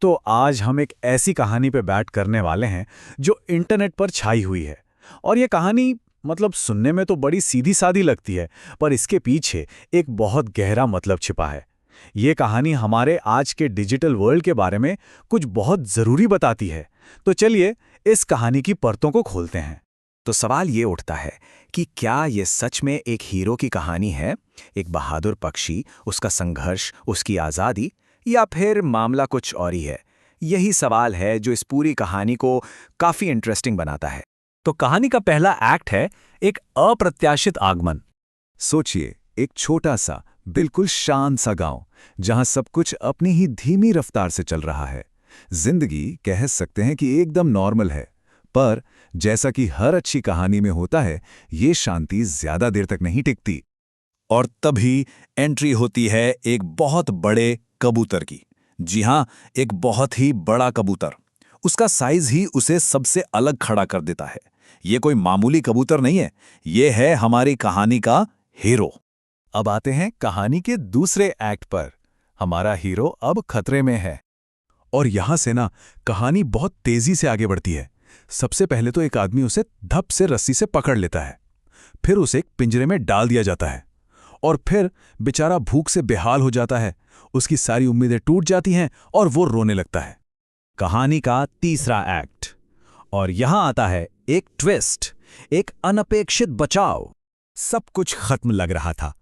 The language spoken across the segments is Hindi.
तो आज हम एक ऐसी कहानी पे बैठ करने वाले हैं जो इंटरनेट पर छाई हुई है। और ये कहानी सुनने में तो बड़ी सीधी सादी लगती है, पर इसके पीछे एक बहुत गहरा मतलब छिपा है। ये कहानी हमारे आज के डिजिटल वर्ल्ड के बारे में कुछ बहुत ज़रूरी बताती है। तो चलिए इस कहानी की परतों को खोलते हैं। तो सवाल ये उठता है कि क्या ये सच में एक हीरो की कहानी है, एक बहादुर पक्षी, उसका संघर्ष, उसकी आज़ादी, या फिर मामला कुछ और ही है? यही सवाल है जो इस पूरी कहानी को काफ़ी इंटरेस्टिंग बनाता है। तो कहानी का पहला एक्ट है एक अप्रत्याशित आगमन। सोचिए, एक छोटा सा, बिल्कुल शांत सा गांव, जहां सब कुछ अपनी ही धीमी रफ्तार से चल रहा है। जिंदगी कह सकते हैं कि एकदम नॉर्मल है, पर जैसा कि हर अच्छी कहानी में होता है, ये शांति ज्यादा देर तक नहीं टिकती। और तभी एंट्री होती है एक बहुत बड़े कबूतर की। जी हाँ, एक बहुत ही बड़ा कबूतर। उसका साइज ही उसे सबसे अलग खड़ा कर देता है। ये कोई मामूली कबूतर नहीं है, ये है हमारी कहानी का हीरो। अब आते हैं कहानी के दूसरे एक्ट पर। हमारा हीरो अब खतरे में है। और यहां से ना कहानी बहुत तेजी से आगे बढ़ती है। सबसे पहले तो एक आदमी उसे धप से रस्सी से पकड़ लेता है, फिर उसे एक पिंजरे में डाल दिया जाता है, और फिर बेचारा भूख से बेहाल हो जाता है। उसकी सारी उम्मीदें टूट जाती हैं और वो रोने लगता है। कहानी का तीसरा एक्ट, और यहां आता है एक ट्विस्ट, एक अनपेक्षित बचाव। सब कुछ खत्म लग रहा था,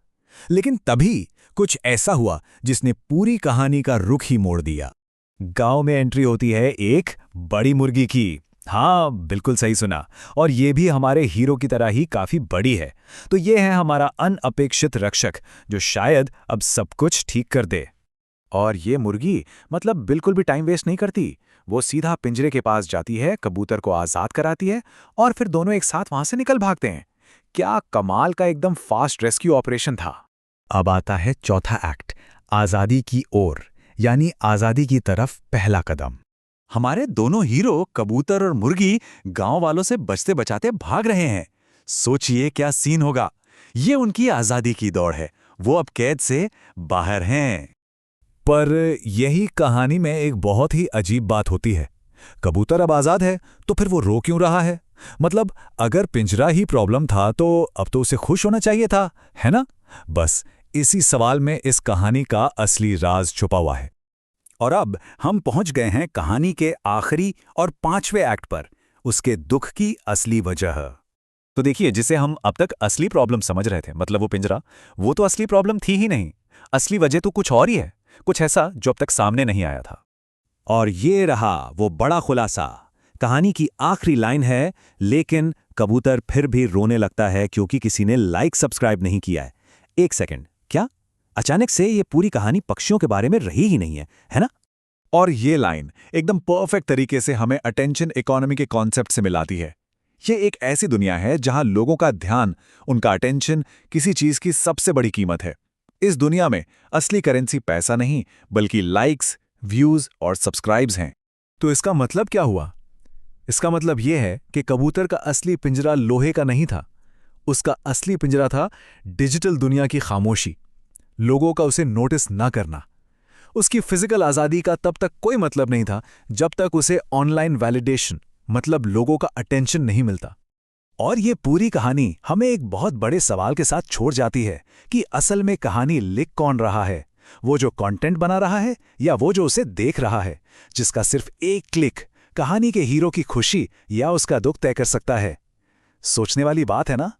लेकिन तभी कुछ ऐसा हुआ जिसने पूरी कहानी का रुख ही मोड़ दिया। गांव में एंट्री होती है एक बड़ी मुर्गी की। हाँ, बिल्कुल सही सुना, और ये भी हमारे हीरो की तरह ही काफी बड़ी है। तो ये है हमारा अनअपेक्षित रक्षक, जो शायद अब सब कुछ ठीक कर दे। और ये मुर्गी बिल्कुल भी टाइम वेस्ट नहीं करती। वो सीधा पिंजरे के पास जाती है, कबूतर को आज़ाद कराती है, और फिर दोनों एक साथ वहां से निकल भागते हैं। क्या कमाल का एकदम फास्ट रेस्क्यू ऑपरेशन था। अब आता है चौथा एक्ट, आज़ादी की ओर, यानी आज़ादी की तरफ पहला कदम। हमारे दोनों हीरो, कबूतर और मुर्गी, गांव वालों से बचते बचाते भाग रहे हैं। सोचिए क्या सीन होगा। ये उनकी आज़ादी की दौड़ है। वो अब कैद से बाहर हैं। पर यही कहानी में एक बहुत ही अजीब बात होती है। कबूतर अब आज़ाद है, तो फिर वो रो क्यों रहा है? अगर पिंजरा ही प्रॉब्लम था तो अब तो उसे खुश होना चाहिए था, है ना? बस इसी सवाल में इस कहानी का असली राज छुपा हुआ है। और अब हम पहुंच गए हैं कहानी के आखिरी और पांचवें एक्ट पर, उसके दुख की असली वजह। तो देखिए, जिसे हम अब तक असली प्रॉब्लम समझ रहे थे, वो पिंजरा, वो तो असली प्रॉब्लम थी ही नहीं। असली वजह तो कुछ और ही है, कुछ ऐसा जो अब तक सामने नहीं आया था। और ये रहा वो बड़ा खुलासा। कहानी की आखिरी लाइन है, लेकिन कबूतर फिर भी रोने लगता है क्योंकि किसी ने लाइक सब्सक्राइब नहीं किया है। एक सेकंड, क्या? अचानक से ये पूरी कहानी पक्षियों के बारे में रही ही नहीं है ना? और ये लाइन एकदम परफेक्ट तरीके से हमें अटेंशन इकोनॉमी के कॉन्सेप्ट से मिलाती है। ये एक ऐसी दुनिया है जहां लोगों का ध्यान, उनका अटेंशन किसी चीज की सबसे बड़ी कीमत है। इस दुनिया में असली करेंसी पैसा नहीं, बल्कि लाइक्स, व्यूज और सब्सक्राइब्स हैं। तो इसका मतलब क्या हुआ? इसका मतलब यह है कि कबूतर का असली पिंजरा लोहे का नहीं था। उसका असली पिंजरा था डिजिटल दुनिया की खामोशी, लोगों का उसे नोटिस ना करना। उसकी फिजिकल आज़ादी का तब तक कोई मतलब नहीं था जब तक उसे ऑनलाइन वैलिडेशन, लोगों का अटेंशन नहीं मिलता। और ये पूरी कहानी हमें एक बहुत बड़े सवाल के साथ छोड़ जाती है कि असल में कहानी लिख कौन रहा है? वो जो कंटेंट बना रहा है, या वो जो उसे देख रहा है, जिसका सिर्फ एक क्लिक कहानी के हीरो की खुशी या उसका दुख तय कर सकता है? सोचने वाली बात है ना?